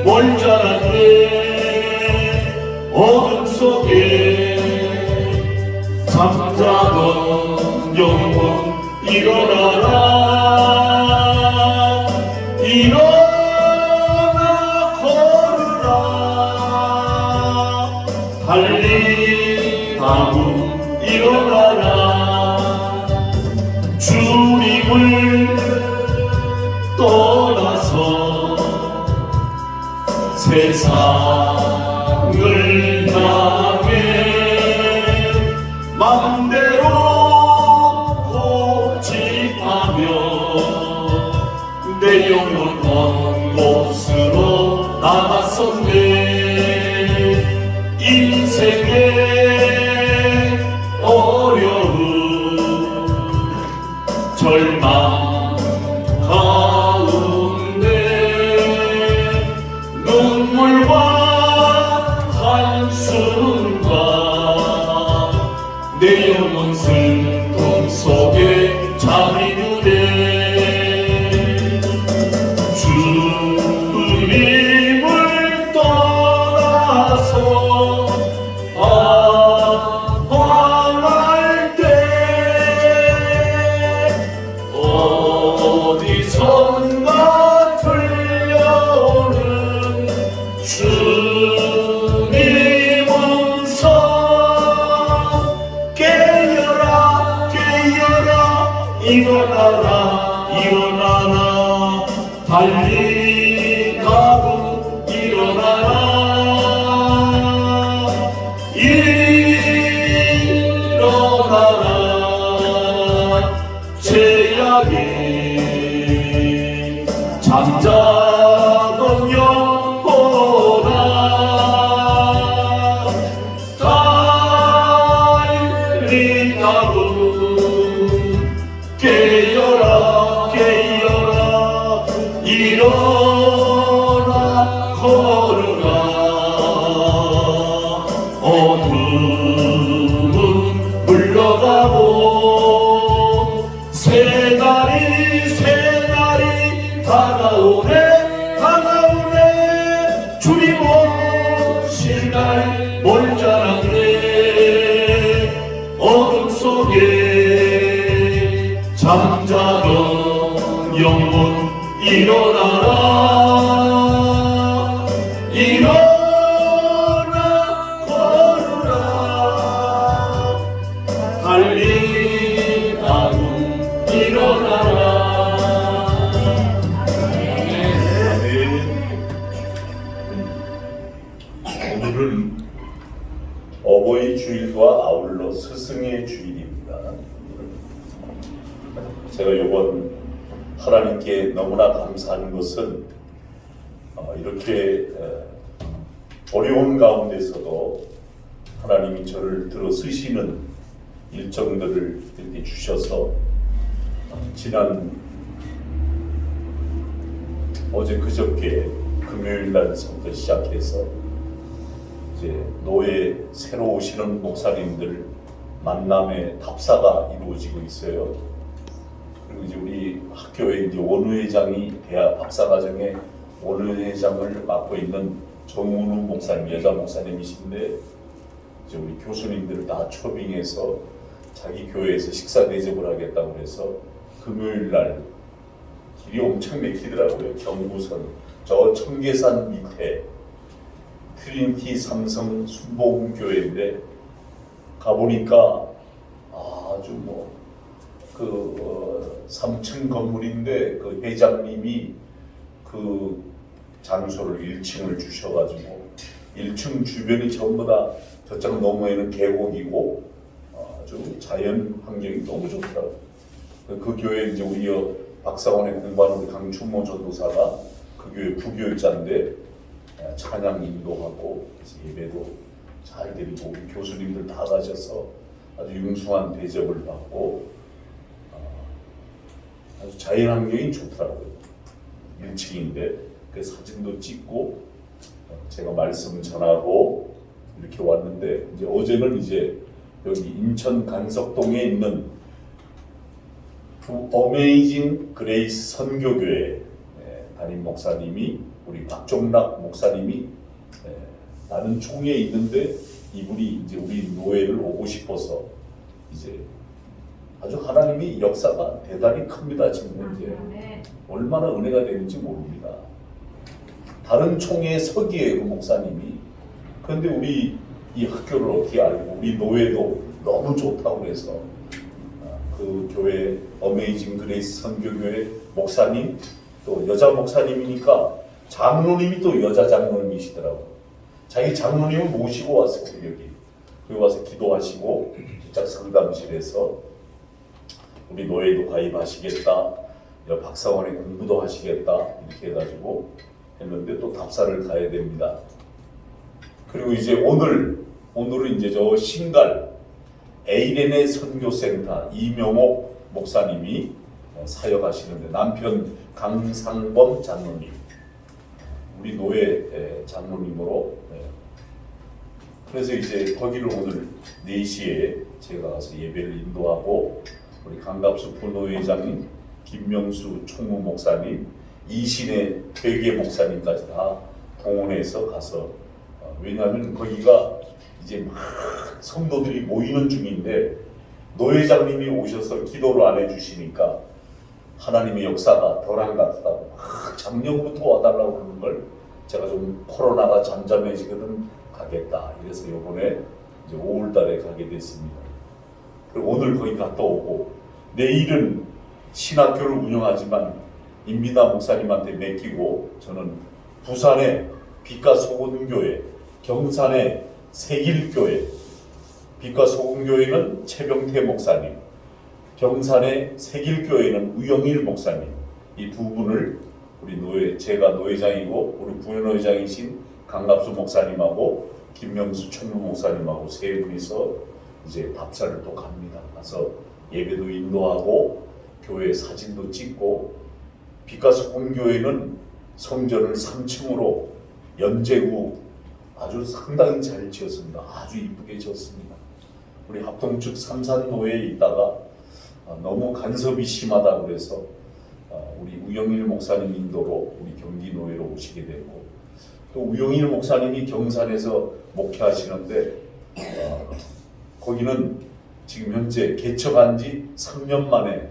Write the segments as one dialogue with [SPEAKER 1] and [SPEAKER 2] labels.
[SPEAKER 1] 몰자란데 어둠 속에 잠자던 영혼 일어나라 일어나 걸으라 달리다고 일어나라 주님을 떠나서 세상을 향해 마음대로 고집하며 내 영혼 먼 곳으로 나갔었네 인생의 어려움 절망 가운데 눈물과 한숨과 내 영혼 슬픔 속에 잠이 드네 주님을 떠나서 아파할 때 어디선가 들려오는 주님 음성 깨어라 깨어라 일어나라 일어나라 달리가고 일어나라 일어나라 제약에 잠자던 영혼아 달리가고 깨어라 깨어라 일어나 걸어라 어둠은 물러가고 새날이 다가오네 다가오네 주님 오실 날 몰자란데 어둠 속에 잠자던 영혼 일어나라 일어나 걸으라 달리다고 일어나라 오늘은 어버이 주일과 아울러 스승의 주일입니다. 제가 이번 하나님께 너무나 감사한 것은 이렇게 어려운 가운데서도 하나님이 저를 들어 쓰시는 일정들을 이렇게 주셔서 지난 어제 그저께 금요일 날부터 시작해서 이제 노예 새로 오시는 목사님들 만남의 답사가 이루어지고 있어요. 그리고 이제 우리 학교에 이제 원우회장이 대학 박사과정에 원우회장을 맡고 있는 정운우 목사님, 여자 목사님이신데 이제 우리 교수님들 다 초빙해서 자기 교회에서 식사 대접을 하겠다고 해서 금요일 날 길이 엄청 막히더라고요. 경부선 저 청계산 밑에 트리니티 삼성 순복음교회인데 가보니까 아주 뭐 3층 건물인데 그 회장님이 그 장소를 1층을 주셔가지고 1층 주변이 전부 다 저쪽 너머에는 계곡이고 아주 자연 환경이 너무 좋더라고요. 그 교회 이제 우리 박사원에 공부하는 우리 강춘모 전도사가 그 교회 부교육자인데 찬양 인도하고 예배도 잘 드리고 우리 교수님들 다 가셔서 아주 융숭한 대접을 받고 아주 자연 환경이 좋더라고요. 1층인데 그 사진도 찍고 제가 말씀 전하고 이렇게 왔는데 이제 어제는 이제 여기 인천 간석동에 있는 어메이징 그레이스 선교교회 담임 목사님이 우리 박종락 목사님이 나는 총회에 있는데 이분이 이제 우리 노예를 오고 싶어서 이제 아주 하나님이 역사가 대단히 큽니다. 지금 이제 얼마나 은혜가 되는지 모릅니다. 다른 총회에 서기에 그 목사님이. 그런데 우리 이 학교를 어떻게 알고 우리 노예도 너무 좋다고 해서 그 교회 어메이징 그레이스 선교교회 목사님 또 여자 목사님이니까 장로님이 또 여자 장로님이시더라고. 자기 장로님을 모시고 왔어 여기 와서 기도하시고 기자 상담실에서 우리 노예도 가입하시겠다, 박사원에 공부도 하시겠다 이렇게 해가지고 했는데 또 답사를 가야 됩니다. 그리고 이제 오늘은 이제 저 신갈 에이렌의 선교센터 이명옥 목사님이 사역하시는데 남편 강상범 장로님 우리 노예 장로님으로 그래서 이제 거기를 오늘 4시에 제가 가서 예배를 인도하고 우리 강갑수 부노회장님 김명수 총무 목사님 이신의 회계 목사님까지 다 동원해서 가서 왜냐하면 거기가 이제 막 성도들이 모이는 중인데 노회장님이 오셔서 기도를 안 해주시니까 하나님의 역사가 덜한 것 같다고 막 작년부터 와달라고 그러는 걸 제가 좀 코로나가 잠잠해지거든 가겠다 이래서 요번에 이제 5월달에 가게 됐습니다. 그리고 오늘 거기 갔다 오고 내일은 신학교를 운영하지만 임미다 목사님한테 맡기고 저는 부산의 빛과 소금교회, 경산의 세길교회, 빛과 소금교회는 최병태 목사님, 경산의 세길교회는 우영일 목사님 이 두 분을 우리 제가 노회장이고 우리 부회장이신 강갑수 목사님하고 김명수 총무 목사님하고 세 분이서 이제 답사를 또 갑니다. 가서 예배도 인도하고 교회 사진도 찍고 빛과 소금교회는 성전을 3층으로 연제구 아주 상당히 잘 지었습니다. 아주 이쁘게 지었습니다. 우리 합동측 삼산노회에 있다가 너무 간섭이 심하다 그래서 우리 우영일 목사님 인도로 우리 경기노회로 오시게 됐고 또 우영일 목사님이 경산에서 목회하시는데 거기는 지금 현재 개척한 지 3년 만에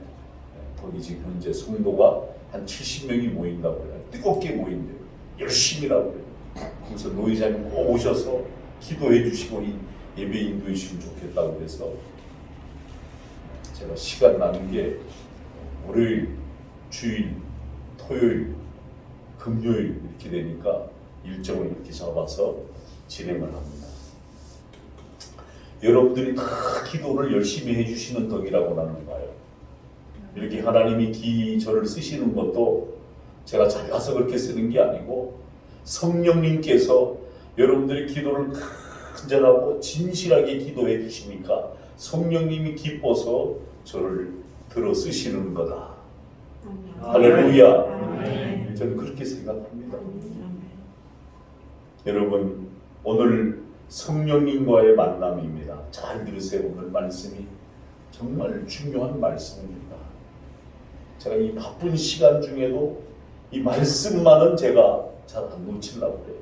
[SPEAKER 1] 거기 지금 현재 성도가 한 70명이 모인다고 해요. 뜨겁게 모인대요. 열심히라고 그래요. 그래서 노회장님 꼭 오셔서 기도해 주시고 예배 인도해 주시면 좋겠다고 해서 제가 시간 나는 게 월요일, 주일, 토요일, 금요일 이렇게 되니까 일정을 이렇게 잡아서 진행을 합니다. 여러분들이 다 기도를 열심히 해주시는 덕이라고 나는 봐요. 이렇게 하나님이 저를 쓰시는 것도 제가 잘나서 그렇게 쓰는 게 아니고 성령님께서 여러분들의 기도를 간절하고 진실하게 기도해 주시니까 성령님이 기뻐서 저를 들어 쓰시는 거다. 할렐루야. 저는 그렇게 생각합니다. 여러분 오늘 성령님과의 만남입니다. 잘 들으세요. 오늘 말씀이 정말 중요한 말씀입니다. 제가 이 바쁜 시간 중에도 이 말씀만은 제가 잘 안 놓치려고 그래요.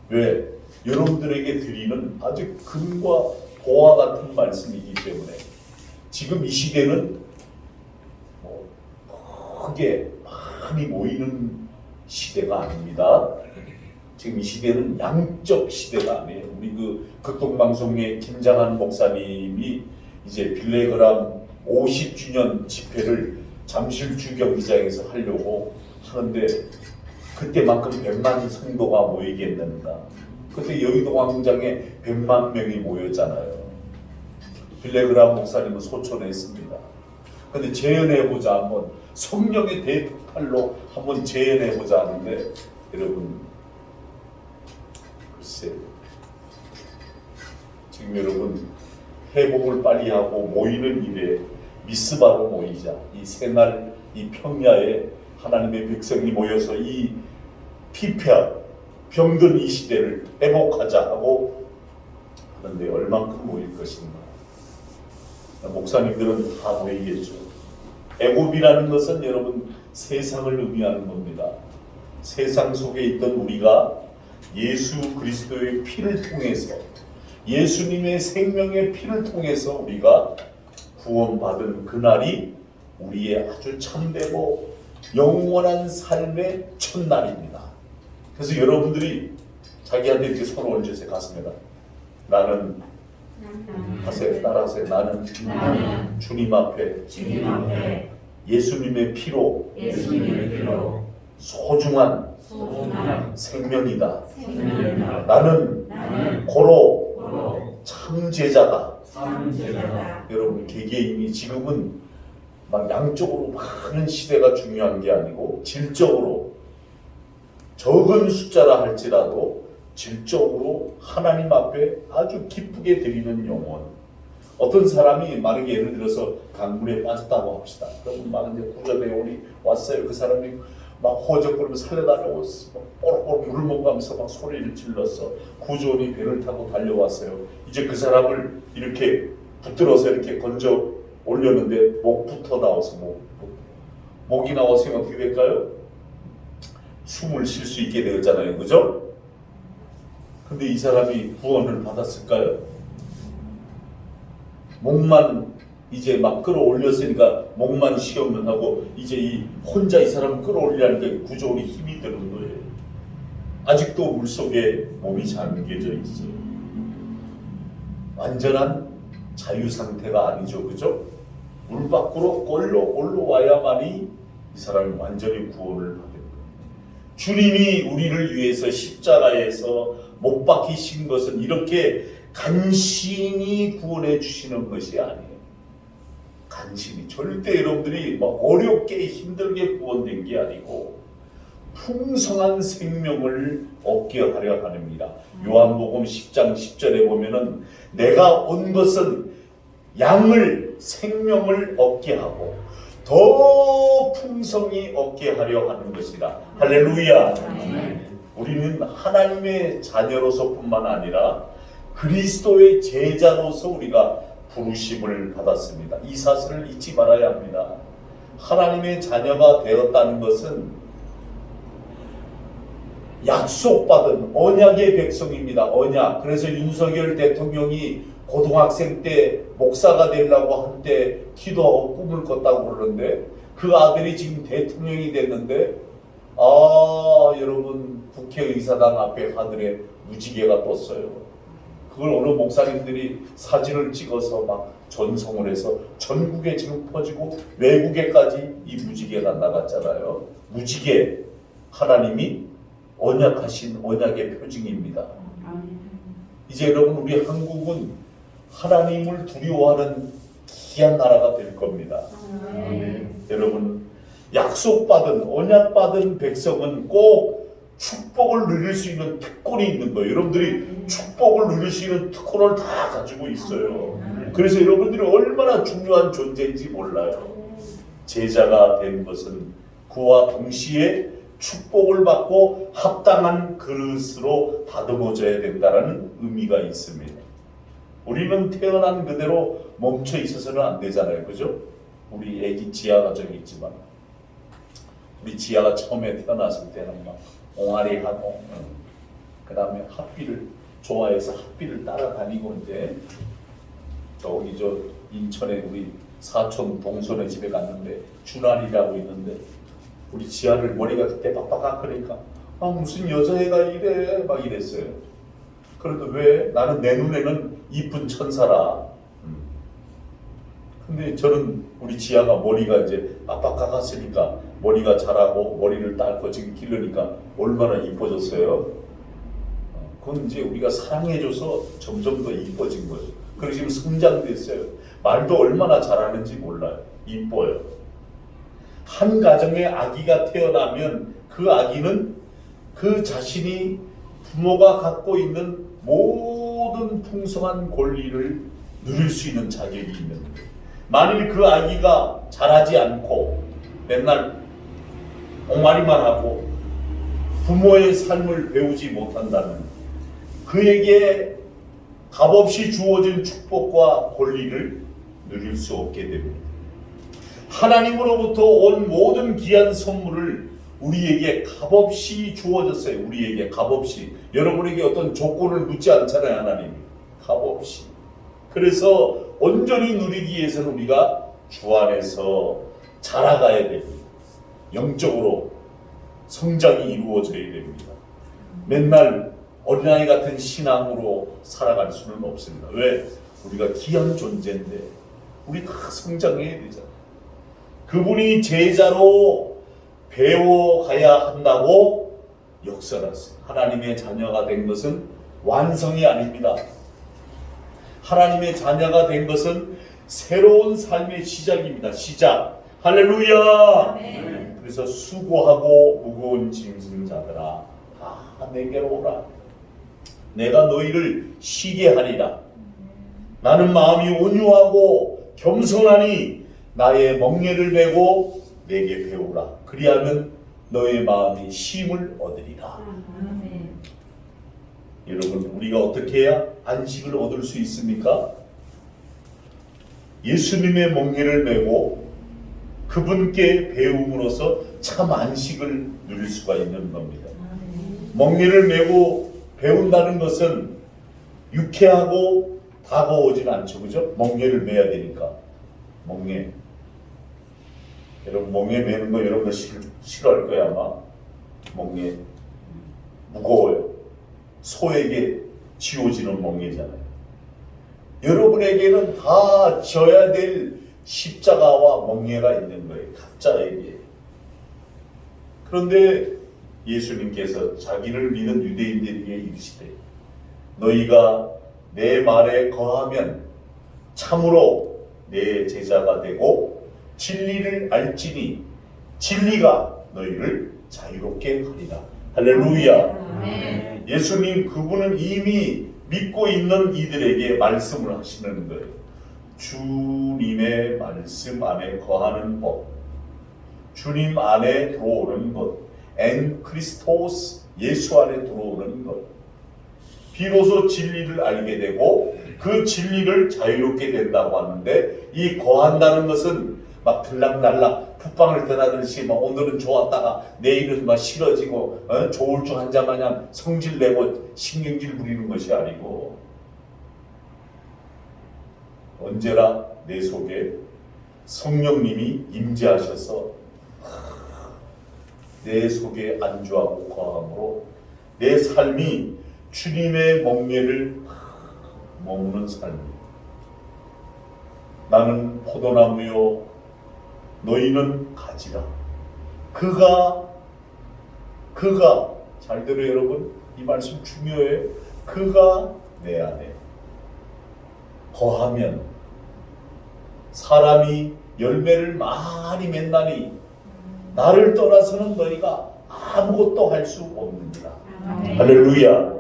[SPEAKER 1] 왜? 여러분들에게 드리는 아주 금과 보화 같은 말씀이기 때문에 지금 이 시대는 크게 많이 모이는 시대가 아닙니다. 지금 이 시대는 양적 시대가 아니에요. 우리 그 극동방송의 김장한 목사님이 이제 빌레그람 50주년 집회를 잠실주 경기장에서 하려고 하는데 그때만큼 100만 성도가 모이겠는가. 그때 여의도 광장에 100만 명이 모였잖아요. 빌레그람 목사님은 소천에 했습니다. 근데 재연해보자 한번 성령의 대폭발로 한번 재연해보자 하는데 여러분 글쎄 지금 여러분 회복을 빨리 하고 모이는 일에 미스바로 모이자. 이 새날 이 평야에 하나님의 백성이 모여서 이 피폐한 병든 이 시대를 회복하자 하고 하는데 얼만큼 모일 것인가. 목사님들은 다 모이겠죠. 애굽이라는 것은 여러분 세상을 의미하는 겁니다. 세상 속에 있던 우리가 예수 그리스도의 피를 통해서, 예수님의 생명의 피를 통해서 우리가 구원받은 그날이 우리의 아주 참되고 영원한 삶의 첫날입니다. 그래서 여러분들이 자기한테 이렇게 손을 얹으세요. 가슴에다. 나는 하세요. 따라하세요. 나는 주님 앞에 예수님의 피로 소중한 생명이다. 나는 고로 참제자다. 여러분 개개인이 지금은 막 양쪽으로 많은 시대가 중요한 게 아니고 질적으로 적은 숫자라 할지라도 질적으로 하나님 앞에 아주 기쁘게 드리는 영혼. 어떤 사람이 만약에 예를 들어서 강물에 빠졌다고 합시다. 그러면 막 이제 구조대원이 왔어요. 그 사람이 막 호적거리며 살려달라고 뽀록뽀록 물을 먹으면서 막 소리를 질렀어. 구조원이 배를 타고 달려왔어요. 이제 그 사람을 이렇게 붙들어서 이렇게 건져 올렸는데 목부터 나와서 목이 나와서 어떻게 될까요? 숨을 쉴 수 있게 되었잖아요. 그죠? 근데 이 사람이 구원을 받았을까요? 목만 이제 막 끌어올렸으니까 목만 시험을 하고 이제 혼자 이 사람을 끌어올리라니까 구조원이 힘이 드는 거예요. 아직도 물속에 몸이 잠겨져 있어요. 완전한 자유 상태가 아니죠. 그죠? 물 밖으로 올라와야만이 이 사람이 완전히 구원을 받는 거예요. 주님이 우리를 위해서 십자가에서 못 박히신 것은 이렇게 간신히 구원해 주시는 것이 아니에요. 간신히. 절대 여러분들이 막 어렵게 힘들게 구원된 게 아니고 풍성한 생명을 얻게 하려 합니다. 요한복음 10장 10절에 보면은 내가 온 것은 양을 생명을 얻게 하고 더 풍성히 얻게 하려 하는 것이다. 할렐루야. 우리는 하나님의 자녀로서뿐만 아니라 그리스도의 제자로서 우리가 부르심을 받았습니다. 이 사실을 잊지 말아야 합니다. 하나님의 자녀가 되었다는 것은 약속받은 언약의 백성입니다. 언약. 그래서 윤석열 대통령이 고등학생 때 목사가 되려고 한때 기도하고 꿈을 꿨다고 그러는데 그 아들이 지금 대통령이 됐는데 여러분 국회의사당 앞에 하늘에 무지개가 떴어요. 그걸 어느 목사님들이 사진을 찍어서 막 전송을 해서 전국에 지금 퍼지고 외국에까지 이 무지개가 나갔잖아요. 무지개, 하나님이 언약하신 언약의 표징입니다. 이제 여러분 우리 한국은 하나님을 두려워하는 귀한 나라가 될 겁니다. 여러분 약속받은 언약받은 백성은 꼭 축복을 누릴 수 있는 특권이 있는 거예요. 여러분들이 축복을 누릴 수 있는 특권을 다 가지고 있어요. 그래서 여러분들이 얼마나 중요한 존재인지 몰라요. 제자가 된 것은 그와 동시에 축복을 받고 합당한 그릇으로 다듬어져야 된다는 의미가 있습니다. 우리는 태어난 그대로 멈춰 있어서는 안 되잖아요. 그죠? 우리 애기 지아 가정이 있지만 우리 지아가 처음에 태어났을 때는 막 옹알이하고 그 다음에 핫비를 좋아해서 핫비를 따라다니고 이제 저기 저 인천에 우리 사촌 동선의 집에 갔는데 준환이라고 있는데 우리 지아를 머리가 그때 빡빡하니까 그러니까 무슨 여자애가 이래 막 이랬어요. 그래도 왜? 나는 내 눈에는 이쁜 천사라. 근데 저는 우리 지아가 머리가 이제 빡빡하갔으니까 머리가 자라고 머리를 딸고 지금 기르니까 얼마나 이뻐졌어요. 그건 이제 우리가 사랑해줘서 점점 더 이뻐진 거죠. 그리고 지금 성장됐어요. 말도 얼마나 잘하는지 몰라요. 이뻐요. 한 가정에 아기가 태어나면 그 아기는 그 자신이 부모가 갖고 있는 모든 풍성한 권리를 누릴 수 있는 자격이 있는 거예요. 만일 그 아기가 자라지 않고 맨날 옹알이만 하고 부모의 삶을 배우지 못한다면 그에게 값없이 주어진 축복과 권리를 누릴 수 없게 됩니다. 하나님으로부터 온 모든 귀한 선물을 우리에게 값없이 주어졌어요. 우리에게 값없이. 여러분에게 어떤 조건을 묻지 않잖아요. 하나님 값없이. 그래서 온전히 누리기 위해서는 우리가 주 안에서 자라가야 됩니다. 영적으로 성장이 이루어져야 됩니다. 맨날 어린아이 같은 신앙으로 살아갈 수는 없습니다. 왜? 우리가 귀한 존재인데 우리가 성장해야 되잖아요. 그분이 제자로 배워가야 한다고 역설하세요. 하나님의 자녀가 된 것은 완성이 아닙니다. 하나님의 자녀가 된 것은 새로운 삶의 시작입니다. 시작. 할렐루야.
[SPEAKER 2] 네.
[SPEAKER 1] 그래서 수고하고 무거운 짐진 자들아 다 내게로 오라. 내가 너희를 쉬게 하리라. 나는 마음이 온유하고 겸손하니 나의 멍에를 메고 내게 배우라. 그리하면 너의 마음이 쉼을 얻으리라.
[SPEAKER 2] 아멘.
[SPEAKER 1] 여러분, 우리가 어떻게 해야 안식을 얻을 수 있습니까? 예수님의 멍에를 메고 그분께 배움으로써 참 안식을 누릴 수가 있는 겁니다. 멍에를 메고 배운다는 것은 유쾌하고 다가오진 않죠. 그죠? 멍에를 메야 되니까. 멍에. 여러분, 멍에 메는 거 여러분들 싫어할 거야, 아마. 멍에. 무거워요. 소에게 쥐어지는 멍에잖아요. 여러분에게는 다 져야 될 십자가와 멍에가 있는 거예요. 각자에게. 그런데 예수님께서 자기를 믿은 유대인들에게 이르시되 너희가 내 말에 거하면 참으로 내 제자가 되고 진리를 알지니 진리가 너희를 자유롭게 하리라. 할렐루야.
[SPEAKER 2] 네.
[SPEAKER 1] 예수님 그분은 이미 믿고 있는 이들에게 말씀을 하시는 거예요. 주님의 말씀 안에 거하는 법, 주님 안에 들어오는 것, 엔 크리스토스 예수 안에 들어오는 것, 비로소 진리를 알게 되고 그 진리를 자유롭게 된다고 하는데, 이 거한다는 것은 막 들락날락 풋방을 떠나듯이 막 오늘은 좋았다가 내일은 막 싫어지고 조울증 환자 마냥 성질내고 신경질 부리는 것이 아니고, 언제나 내 속에 성령님이 임재하셔서 내 속에 안주하고 거함으로 내 삶이 주님의 멍에를 머무는 삶이에요. 나는 포도나무요 너희는 가지라. 그가 잘 들어요 여러분. 이 말씀 중요해요. 그가 내 안에 거하면 사람이 열매를 많이 맺나니 나를 떠나서는 너희가 아무것도 할 수 없느니라. 할렐루야.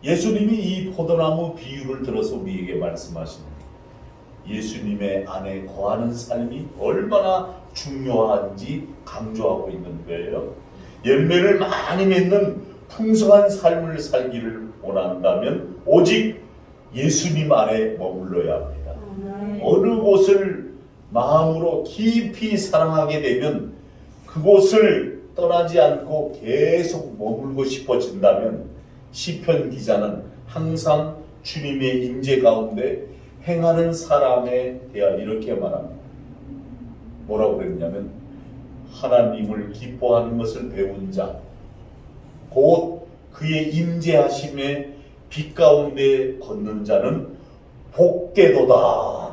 [SPEAKER 1] 예수님이 이 포도나무 비유를 들어서 우리에게 말씀하십니다. 예수님의 안에 거하는 삶이 얼마나 중요한지 강조하고 있는 거예요. 열매를 많이 맺는 풍성한 삶을 살기를 원한다면 오직 예수님 안에 머물러야 합니다. 어느 곳을 마음으로 깊이 사랑하게 되면 그곳을 떠나지 않고 계속 머물고 싶어진다면, 시편 기자는 항상 주님의 임재 가운데 행하는 사람에 대하여 이렇게 말합니다. 뭐라고 그랬냐면, 하나님을 기뻐하는 것을 배운 자, 곧 그의 임재하심에 빛 가운데 걷는 자는 복되도다.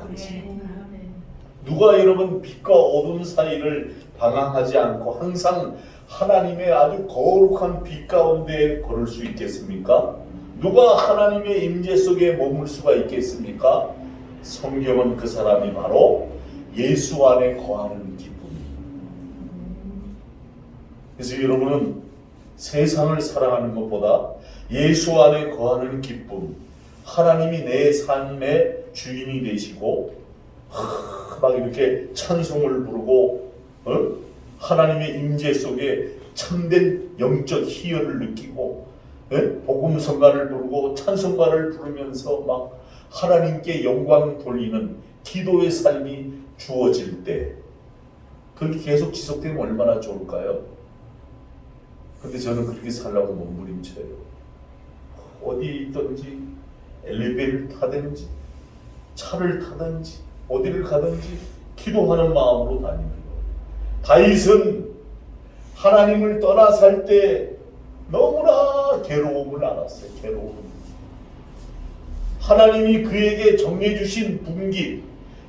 [SPEAKER 1] 누가 여러분 빛과 어둠 사이를 방황하지 않고 항상 하나님의 아주 거룩한 빛 가운데 걸을 수 있겠습니까? 누가 하나님의 임재 속에 머물 수가 있겠습니까? 성경은 그 사람이 바로 예수 안에 거하는 기쁨입니다. 그래서 여러분은 세상을 사랑하는 것보다 예수 안에 거하는 기쁨, 하나님이 내 삶의 주인이 되시고 막 이렇게 찬송을 부르고 하나님의 임재 속에 참된 영적 희열을 느끼고 복음성가를 부르고 찬송가를 부르면서 막 하나님께 영광 돌리는 기도의 삶이 주어질 때 그렇게 계속 지속되면 얼마나 좋을까요? 근데 저는 그렇게 살라고 몸부림쳐요. 어디에 있든지 엘리베이터를 타든지 차를 타든지 어디를 가든지 기도하는 마음으로 다니는 거예요. 다윗은 하나님을 떠나 살 때 너무나 괴로움을 알았어요. 괴로움. 하나님이 그에게 정해주신 분깃,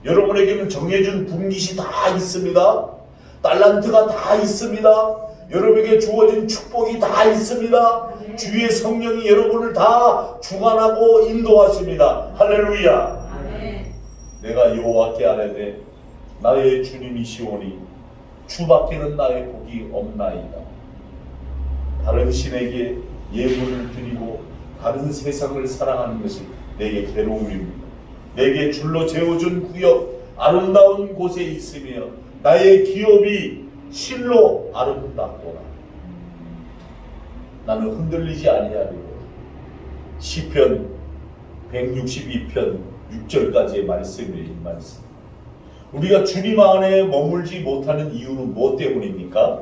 [SPEAKER 1] 여러분에게는 정해준 분깃이 다 있습니다. 달란트가 다 있습니다. 여러분에게 주어진 축복이 다 있습니다. 네. 주의 성령이 여러분을 다 주관하고 인도하십니다. 할렐루야. 네. 내가 여호와께 아뢰되 나의 주님이시오니 주밖에는 나의 복이 없나이다. 다른 신에게 예물을 드리고 다른 세상을 사랑하는 것이 내게 괴로움입니다. 내게 줄로 재워준 구역 아름다운 곳에 있으며 나의 기업이 실로 아름답도다. 나는 흔들리지 아니하리로다. 시편 162편 6절까지의 말씀이에요. 이 말씀. 우리가 주님 안에 머물지 못하는 이유는 무엇 때문입니까?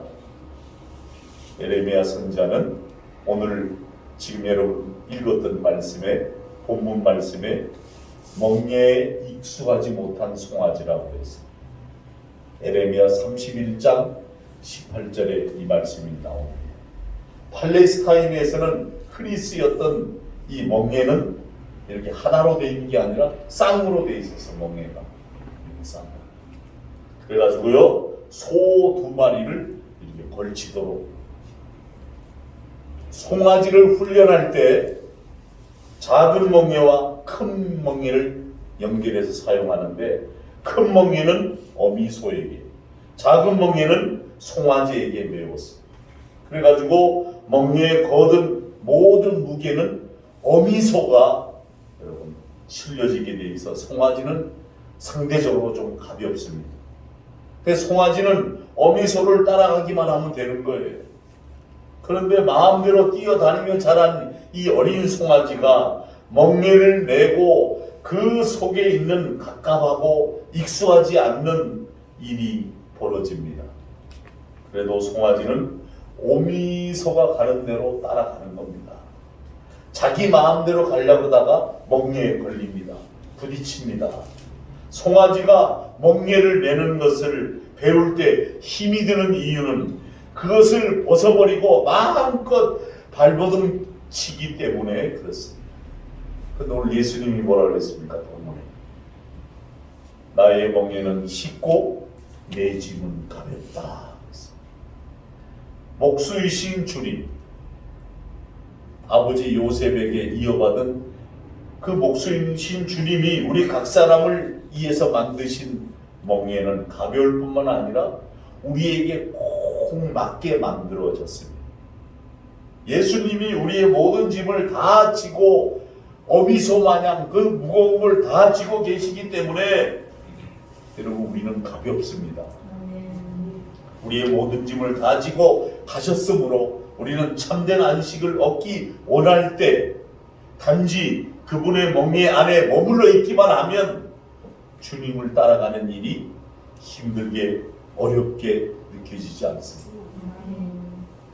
[SPEAKER 1] 에레미야 선지자는 오늘 지금 여러분 읽었던 말씀에 본문 말씀에 멍에에 익숙하지 못한 송아지라고 했습니다. 에레미야 31장 18절에 이 말씀이 나옵니다. 팔레스타인에서는 흔히 쓰였던 이 멍에는 이렇게 하나로 되어 있는 게 아니라 쌍으로 되어 있어서 멍에가 쌍. 그래가지고요 소 2마리를 이렇게 걸치도록 송아지를 훈련할 때 작은 멍에와 큰 멍에를 연결해서 사용하는데 큰 멍에는 어미소에게, 작은 멍에는 송아지에게 메웠습니다. 그래가지고 멍에에 거둔 모든 무게는 어미소가 여러분 실려지게 돼 있어 송아지는 상대적으로 좀 가볍습니다. 그래서 송아지는 어미소를 따라가기만 하면 되는 거예요. 그런데 마음대로 뛰어다니며 자란 이 어린 송아지가 멍에를 메고 그 속에 있는 갑갑하고 익숙하지 않는 일이 벌어집니다. 그래도 송아지는 오미소가 가는 대로 따라가는 겁니다. 자기 마음대로 가려고 하다가 멍에에 걸립니다. 부딪힙니다. 송아지가 멍에를 메는 것을 배울 때 힘이 드는 이유는 그것을 벗어버리고 마음껏 발버둥 치기 때문에 그렇습니다. 근데 오늘 예수님이 뭐라고 했습니까? 본문에 나의 멍에는 쉽고 내 짐은 가볍다. 목수이신 주님, 아버지 요셉에게 이어받은 그 목수이신 주님이 우리 각 사람을 위해서 만드신 멍에는 가벼울 뿐만 아니라 우리에게 꼭 맞게 만들어졌습니다. 예수님이 우리의 모든 짐을 다 지고 어미소 마냥 그 무거움을 다 지고 계시기 때문에 여러분 우리는 가볍습니다. 우리의 모든 짐을 다 지고 가셨으므로 우리는 참된 안식을 얻기 원할 때 단지 그분의 멍에 안에 머물러 있기만 하면 주님을 따라가는 일이 힘들게 어렵게 느껴지지 않습니다.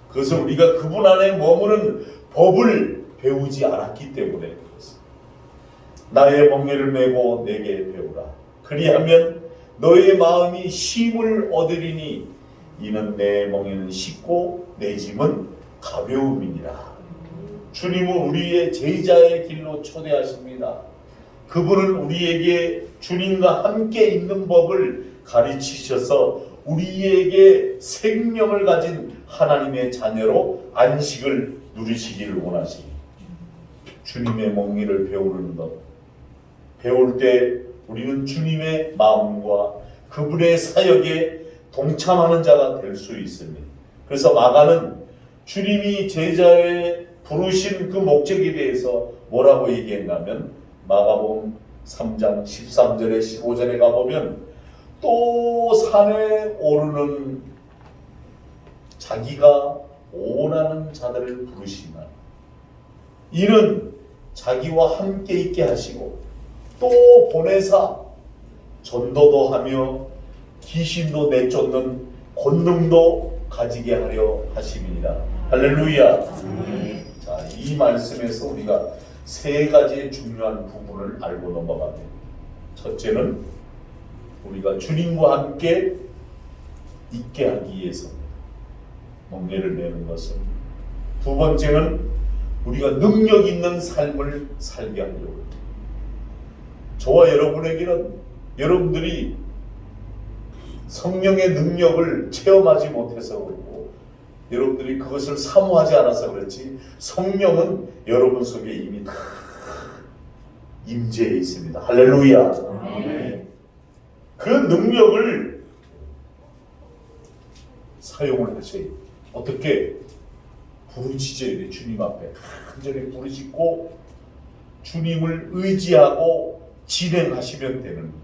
[SPEAKER 1] 그것은 우리가 그분 안에 머무는 법을 배우지 않았기 때문에 그렇습니다. 나의 멍에를 메고 내게 배우라. 그리하면 너의 마음이 쉼을 얻으리니 이는 내 멍에는 쉽고 내 짐은 가벼움이니라. 주님은 우리의 제자의 길로 초대하십니다. 그분은 우리에게 주님과 함께 있는 법을 가르치셔서 우리에게 생명을 가진 하나님의 자녀로 안식을 누리시기를 원하십니다. 주님의 멍에를 배우는 것. 배울 때 우리는 주님의 마음과 그분의 사역에 동참하는 자가 될 수 있습니다. 그래서 마가는 주님이 제자에 부르신 그 목적에 대해서 뭐라고 얘기했냐면 마가복음 3장 13절에 15절에 가보면 또 산에 오르는 자기가 원하는 자들을 부르시나 이는 자기와 함께 있게 하시고 또 보내사 전도도 하며 귀신도 내쫓는 권능도 가지게 하려 하심이니라. 할렐루야. 자, 이 말씀에서 우리가 세 가지의 중요한 부분을 알고 넘어갑니다. 첫째는 우리가 주님과 함께 있게 하기 위해서 멍에를 매는 것은, 두 번째는 우리가 능력 있는 삶을 살게 하려고. 저와 여러분에게는 여러분들이 성령의 능력을 체험하지 못해서 그렇고 여러분들이 그것을 사모하지 않아서 그렇지, 성령은 여러분 속에 이미 다 임재해 있습니다. 할렐루야. 그 능력을 사용을 하셔야 돼요. 어떻게? 부르짖어야 돼요. 주님 앞에 간절히 부르짖고 주님을 의지하고 진행하시면 되는 거예요.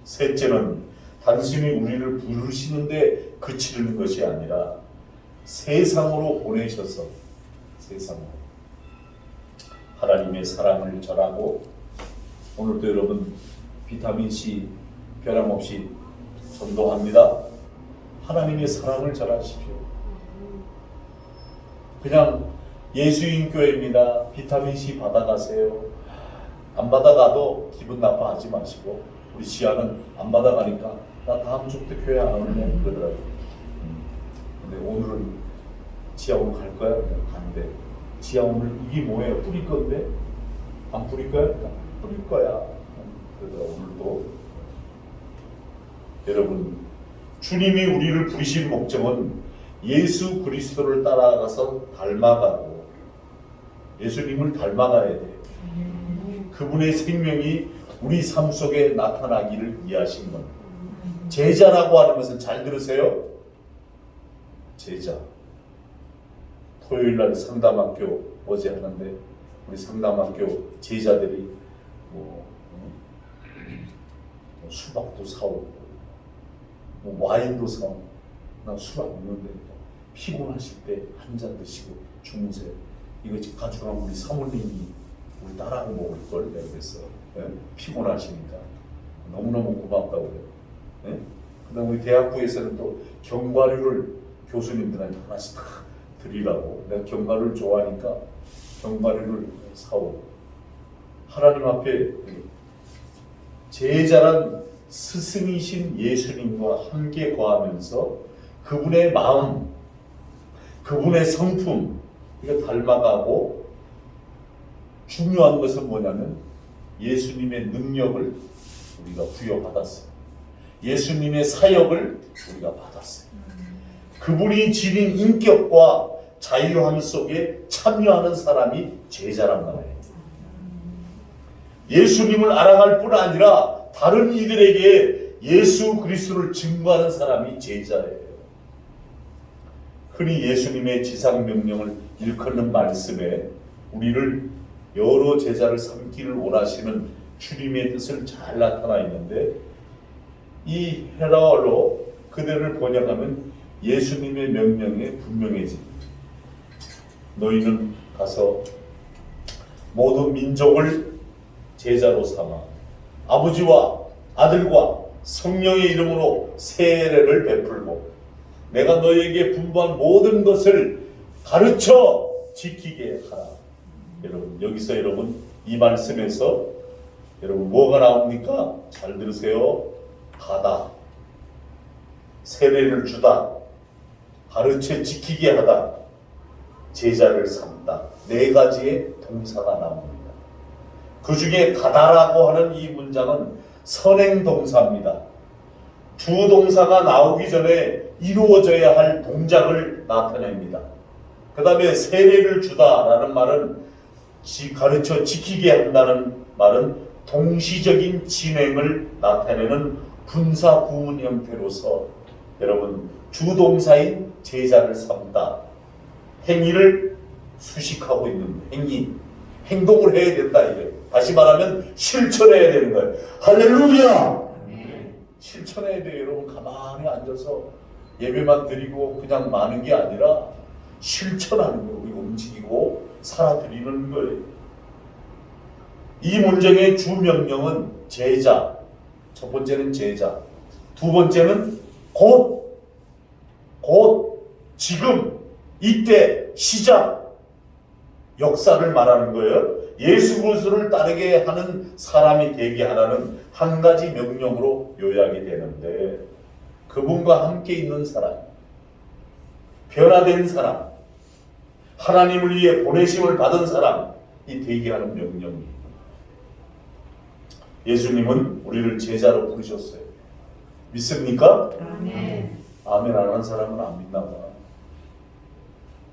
[SPEAKER 1] 셋째는 단순히 우리를 부르시는데 그치는 것이 아니라 세상으로 보내셔서 세상으로 하나님의 사랑을 전하고, 오늘도 여러분 비타민C 변함없이 전도합니다. 하나님의 사랑을 전하십시오. 그냥 예수인 교회입니다, 비타민C 받아가세요, 안 받아가도 기분 나빠하지 마시고, 우리 지아는 안 받아가니까 나 다음 주부터 교회 안 올래 그러더라고요. 근데 오늘은 지아 오늘 갈 거야? 간대. 지아 오늘 이게 뭐예요? 뿌릴 건데? 안 뿌릴 거야? 뿌릴 거야. 그러더라고요. 오늘도. 여러분, 주님이 우리를 부르신 목적은 예수 그리스도를 따라가서 닮아가고 예수님을 닮아가야 돼요. 그분의 생명이 우리 삶 속에 나타나기를 위하신 겁니다. 제자라고 하는 것은, 잘 들으세요, 제자. 토요일날 상담학교 어제 하는데 우리 상담학교 제자들이 수박도 사오고 와인도 사오고, 나 술 안 먹는데 피곤하실 때 한 잔 드시고 주무세요. 이거 집 가져가면 우리 사모님이 우리 딸하고 먹을 걸 내가 그랬어. 네? 피곤하시니까 너무너무 고맙다고 그래요. 네? 그다음 우리 대학부에서는 또 견과류를 교수님들한테 하나씩 다 드리라고, 내가 견과류를 좋아하니까 견과류를 사오고, 하나님 앞에 제자란 스승이신 예수님과 함께 거하면서 그분의 마음, 그분의 성품, 이거 닮아가고, 중요한 것은 뭐냐면 예수님의 능력을 우리가 부여받았어요. 예수님의 사역을 우리가 받았어요. 그분이 지닌 인격과 자유함 속에 참여하는 사람이 제자란 말이에요. 예수님을 알아갈 뿐 아니라 다른 이들에게 예수 그리스도를 증거하는 사람이 제자예요. 흔히 예수님의 지상 명령을 일컫는 말씀에 우리를 여러 제자를 삼기를 원하시는 주님의 뜻을 잘 나타나 있는데, 이 헬라어로 그대를 번역하면 예수님의 명령에 분명해집니다. 너희는 가서 모든 민족을 제자로 삼아 아버지와 아들과 성령의 이름으로 세례를 베풀고 내가 너희에게 분부한 모든 것을 가르쳐 지키게 하라. 여러분, 여기서 여러분 이 말씀에서 여러분 뭐가 나옵니까? 잘 들으세요. 가다, 세례를 주다, 가르쳐 지키게 하다, 제자를 삼다, 네 가지의 동사가 나옵니다. 그 중에 가다라고 하는 이 문장은 선행 동사입니다. 주 동사가 나오기 전에 이루어져야 할 동작을 나타냅니다. 그 다음에 세례를 주다라는 말은 가르쳐 지키게 한다는 말은 동시적인 진행을 나타내는 분사 구문 형태로서 여러분 주동사인 제자를 삼다, 행위를 수식하고 있는 행위, 행동을 해야 된다 이거예요. 다시 말하면 실천해야 되는 거예요. 할렐루야! 실천해야 돼요. 여러분 가만히 앉아서 예배만 드리고 그냥 마는 게 아니라 실천하는 거예요. 우리가 움직이고 살아드리는 거예요. 이 문장의 주 명령은 제자, 첫 번째는 제자, 두 번째는 곧 지금 이때 시작 역사를 말하는 거예요. 예수 그리스도를 따르게 하는 사람이 되게 하라는 한 가지 명령으로 요약이 되는데, 그분과 함께 있는 사람, 변화된 사람, 하나님을 위해 보내심을 받은 사람이 되게 하는 명령이에요. 예수님은 우리를 제자로 부르셨어요. 믿습니까?
[SPEAKER 2] 아멘.
[SPEAKER 1] 아멘 안 하는 사람은 안 믿나 봐.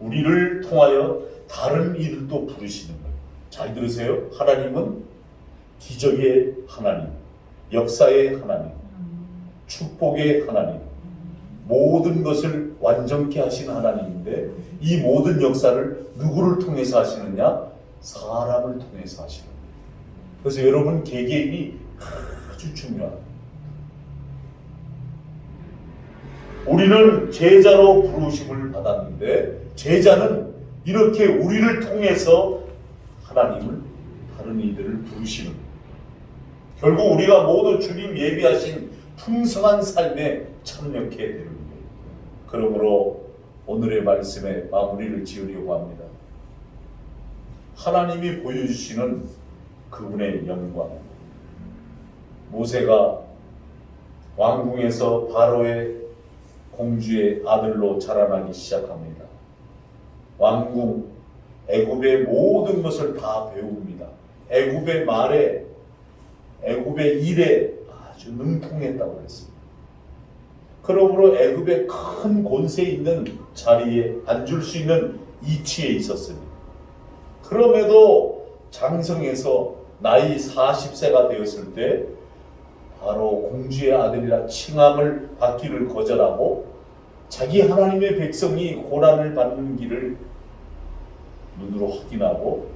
[SPEAKER 1] 우리를 통하여 다른 이들도 부르시는 거예요. 잘 들으세요. 하나님은 기적의 하나님, 역사의 하나님, 축복의 하나님, 모든 것을 완전케 하시는 하나님인데, 이 모든 역사를 누구를 통해서 하시느냐? 사람을 통해서 하시는 거예요. 그래서 여러분 개개인이 아주 중요합니다. 우리는 제자로 부르심을 받았는데, 제자는 이렇게 우리를 통해서 하나님을, 다른 이들을 부르시는 거예요. 결국 우리가 모두 주님 예비하신 풍성한 삶에 참여하게 되는 거예요. 그러므로 오늘의 말씀에 마무리를 지으려고 합니다. 하나님이 보여주시는 그분의 영광. 모세가 왕궁에서 바로의 공주의 아들로 자라나기 시작합니다. 왕궁, 애굽의 모든 것을 다 배웁니다. 애굽의 말에, 애굽의 일에 아주 능통했다고 했습니다. 그러므로 애굽의 큰 권세 있는 자리에 앉을 수 있는 이치에 있었습니다. 그럼에도 장성해서 나이 40세가 되었을 때 바로 공주의 아들이라 칭함을 받기를 거절하고, 자기 하나님의 백성이 고난을 받는 길을 눈으로 확인하고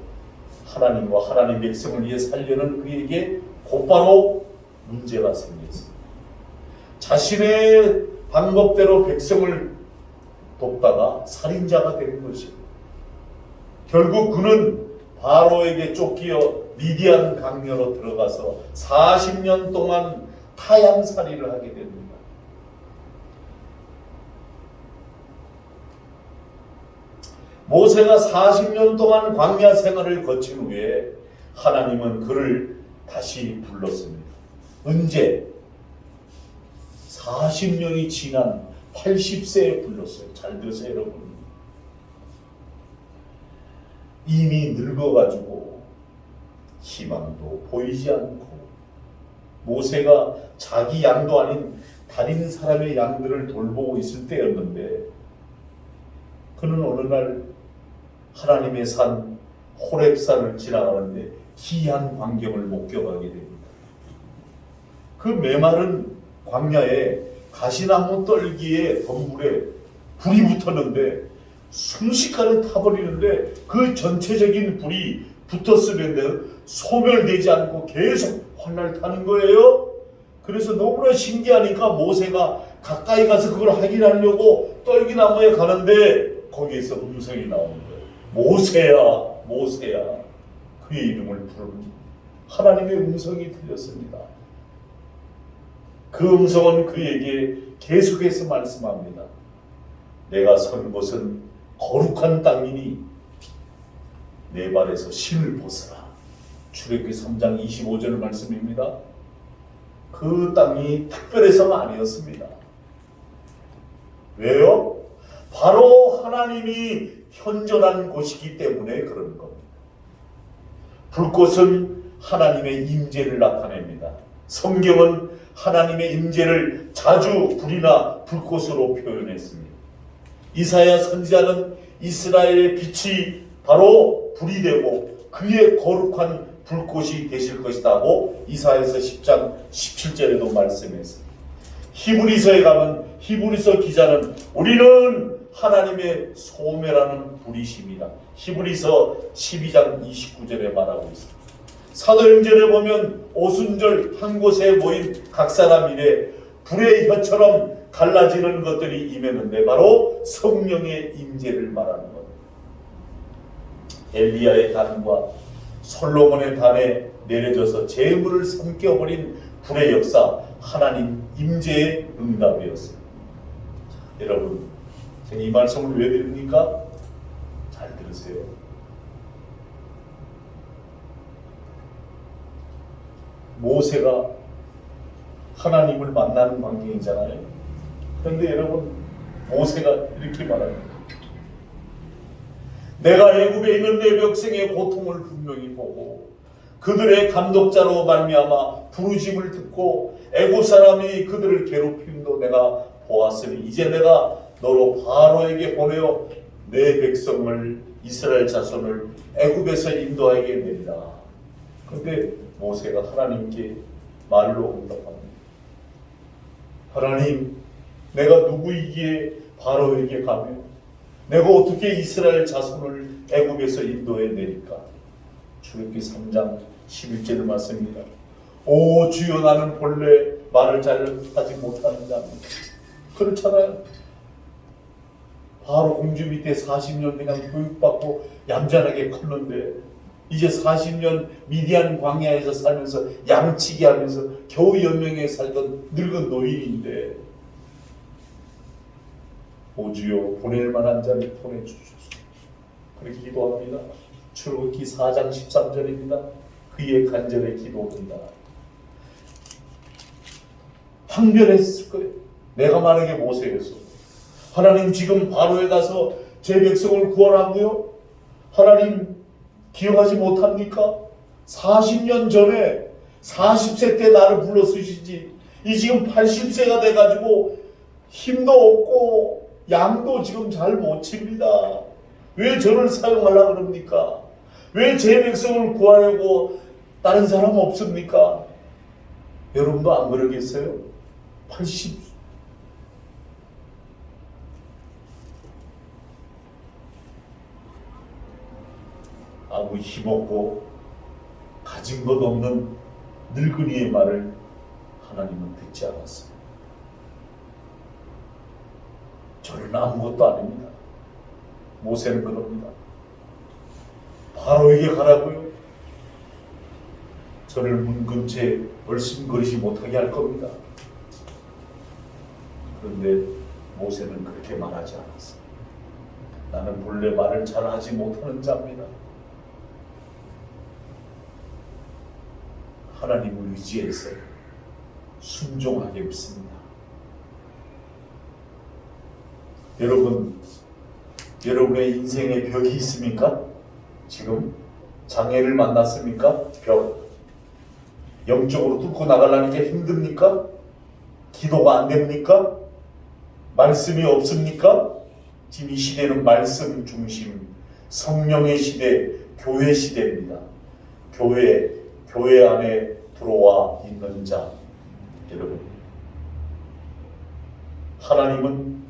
[SPEAKER 1] 하나님과 하나님 백성을 위해 살려는 그에게 곧바로 문제가 생겼습니다. 자신의 방법대로 백성을 돕다가 살인자가 되는 것입니다. 결국 그는 바로에게 쫓기어 미디안 강요로 들어가서 40년 동안 타향살이를 하게 됩니다. 모세가 40년 동안 광야 생활을 거친 후에 하나님은 그를 다시 불렀습니다. 언제? 40년이 지난 80세에 불렀어요. 잘 들으세요, 여러분. 이미 늙어가지고 희망도 보이지 않고, 모세가 자기 양도 아닌 다른 사람의 양들을 돌보고 있을 때였는데, 그는 어느 날 하나님의 산 호렙산을 지나가는데 기이한 광경을 목격하게 됩니다. 그 메마른 광야에 가시나무 떨기에 덤불에 불이 붙었는데 순식간에 타버리는데, 그 전체적인 불이 붙었으면 소멸되지 않고 계속 활날 타는 거예요. 그래서 너무나 신기하니까 모세가 가까이 가서 그걸 확인하려고 떨기나무에 가는데 거기에서 음성이 나오는 거예요. 모세야, 모세야. 그의 이름을 부르는 하나님의 음성이 들렸습니다. 그 음성은 그에게 계속해서 말씀합니다. 내가 선 곳은 거룩한 땅이니 내 발에서 신을 벗어라. 출애굽기 3장 25절 말씀입니다. 그 땅이 특별해서가 아니었습니다. 왜요? 바로 하나님이 현존한 곳이기 때문에 그런 겁니다. 불꽃은 하나님의 임재를 나타냅니다. 성경은 하나님의 임재를 자주 불이나 불꽃으로 표현했습니다. 이사야 선지자는 이스라엘의 빛이 바로 불이 되고 그의 거룩한 불꽃이 되실 것이라고 이사야서 10장 17절에도 말씀했습니다. 히브리서에 가면 히브리서 기자는 우리는 하나님의 소멸하는 불이십니다. 히브리서 12장 29절에 말하고 있습니다. 사도행전에 보면 오순절 한 곳에 모인 각 사람 일에 불의 혀처럼 갈라지는 것들이 임했는데 바로 성령의 임재를 말하는 겁니다. 엘리야의 단과 솔로몬의 단에 내려져서 재물을 삼켜버린 불의 역사, 하나님 임재의 응답이었어요. 여러분, 제가 이 말씀을 왜 드립니까? 잘 들으세요. 모세가 하나님을 만나는 광경이잖아요. 그런데 여러분, 모세가 이렇게 말합니다. 내가 애굽에 있는 내 백성의 고통을 분명히 보고 그들의 감독자로 말미암아 부르심을 듣고 애굽 사람이 그들을 괴롭힘도 내가 보았으니 이제 내가 너로 바로에게 보내어 내 백성을 이스라엘 자손을 애굽에서 인도하게 되리라. 그런데 모세가 하나님께 말로 응답합니다. 하나님, 내가 누구이기에 바로에게 가며 내가 어떻게 이스라엘 자손을 애굽에서 인도해 내릴까? 출애굽기 3장 11절 말씀입니다. 오 주여, 나는 본래 말을 잘 하지 못하는 자입니다. 그렇잖아요. 바로 공주 밑에 40년 그냥 교육받고 얌전하게 컸는데 이제 40년 미디안 광야에서 살면서 양치기 하면서 겨우 연명에 살던 늙은 노인인데 오 주여, 보낼 만한 자를 보내주소서. 그렇게 기도합니다. 출애굽기 4장 13절입니다. 그의 간절의 기도입니다. 항변했을 거예요. 내가 만약에 모세였어, 하나님 지금 바로에 가서 제 백성을 구하라고요? 하나님 기억하지 못합니까? 40년 전에 40세 때 나를 불러 쓰시지 이 지금 80세가 돼가지고 힘도 없고 양도 지금 잘 못 칩니다. 왜 저를 사용하려고 그럽니까? 왜 제 백성을 구하려고 다른 사람 없습니까? 여러분도 안 그러겠어요? 80 아무 힘없고 가진 것 없는 늙은이의 말을 하나님은 듣지 않았어요. 저는 아무것도 아닙니다. 모세는 그럽니다. 바로에게 가라고요? 저를 문 근처에 얼씬거리지 못하게 할 겁니다. 그런데 모세는 그렇게 말하지 않았어요. 나는 본래 말을 잘하지 못하는 자입니다. 하나님을 의지해서 순종하게 믿습니다. 여러분, 여러분의 인생에 벽이 있습니까? 지금 장애를 만났습니까? 벽. 영적으로 뚫고 나가려니까 힘듭니까? 기도가 안 됩니까? 말씀이 없습니까? 지금 이 시대는 말씀 중심, 성령의 시대, 교회 시대입니다. 교회 안에 들어와 있는 자, 여러분, 하나님은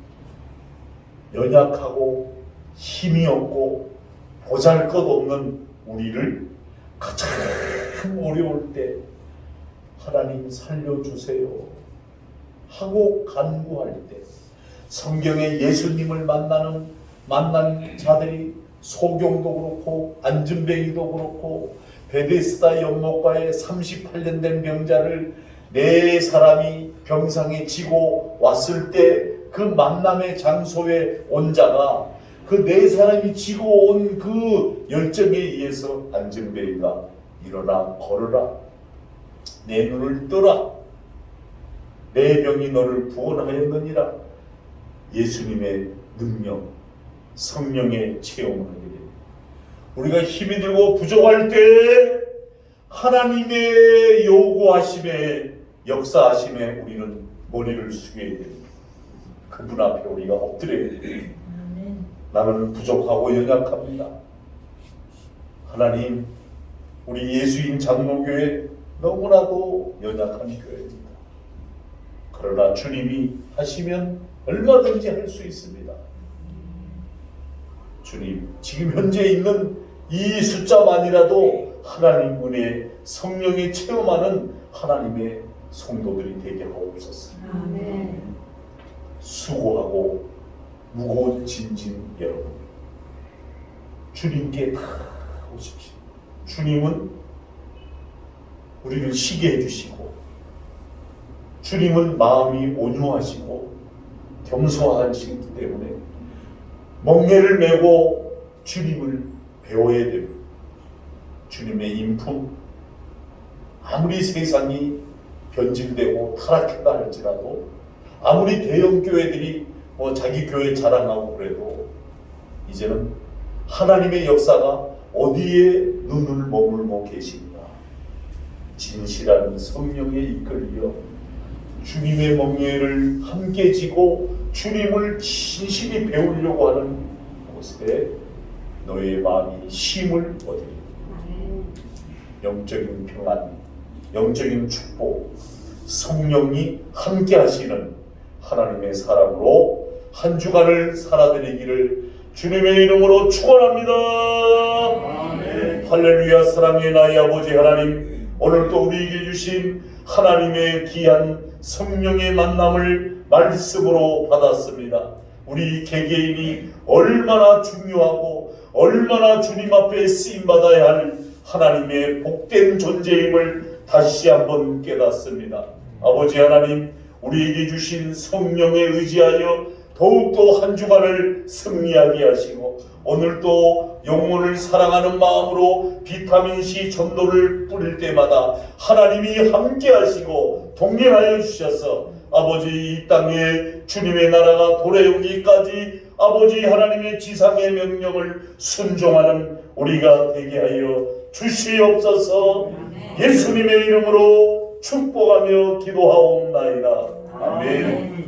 [SPEAKER 1] 연약하고 힘이 없고 보잘것없는 우리를 가장 어려울 때 하나님 살려주세요 하고 간구할 때 성경에 예수님을 만난 자들이 소경도 그렇고 안진뱅이도 그렇고 베데스다 연못가에 38년 된 병자를 네 사람이 병상에 지고 왔을 때 그 만남의 장소에 온 자가 그 네 사람이 지고 온 그 열정에 의해서 안진뱅이가 일어나 걸어라, 내 눈을 뜨라, 내 병이 너를 구원하였느니라. 예수님의 능력, 성령의 체험을 하게 됩니다. 우리가 힘이 들고 부족할 때 하나님의 요구하심에, 역사하심에 우리는 머리를 숙여야 됩니다. 그분 앞에 우리가 엎드려야 됩니다. 나는 부족하고 연약합니다. 하나님, 우리 예수인 장로교회 너무나도 연약한 교회입니다. 그러나 주님이 하시면 얼마든지 할 수 있습니다. 주님, 지금 현재 있는 이 숫자만이라도 하나님 은혜, 성령의 체험하는 하나님의 성도들이 되게 하옵소서. 아멘. 수고하고 무거운 짐진 여러분, 주님께 다 오십시오. 주님은 우리를 쉬게 해주시고 주님은 마음이 온유하시고 겸손하시기 때문에 멍에를 메고 주님을 배워야 됩니다. 주님의 인품, 아무리 세상이 변질되고 타락했다 할지라도, 아무리 대형 교회들이 자기 교회 자랑하고 그래도 이제는 하나님의 역사가 어디에 눈을 머물고 계신가? 진실한 성령에 이끌려 주님의 멍에를 함께 지고 주님을 진실히 배우려고 하는 곳에 너의 마음이 쉼을 얻으리. 영적인 평안, 영적인 축복, 성령이 함께 하시는 하나님의 사람으로 한 주간을 살아드리기를 주님의 이름으로 축원합니다. 할렐루야. 사랑의 나의 아버지 하나님, 오늘도 우리에게 주신 하나님의 귀한 성령의 만남을 말씀으로 받았습니다. 우리 개개인이 얼마나 중요하고 얼마나 주님 앞에 쓰임받아야 할 하나님의 복된 존재임을 다시 한번 깨닫습니다. 아버지 하나님, 우리에게 주신 성령에 의지하여 더욱더 한 주간을 승리하게 하시고, 오늘도 영혼을 사랑하는 마음으로 비타민C 전도를 뿌릴 때마다 하나님이 함께 하시고 동행하여 주셔서 아버지 이 땅에 주님의 나라가 도래오기까지 아버지 하나님의 지상의 명령을 순종하는 우리가 되게 하여 주시옵소서. 예수님의 이름으로 축복하며 기도하옵나이다. 아멘.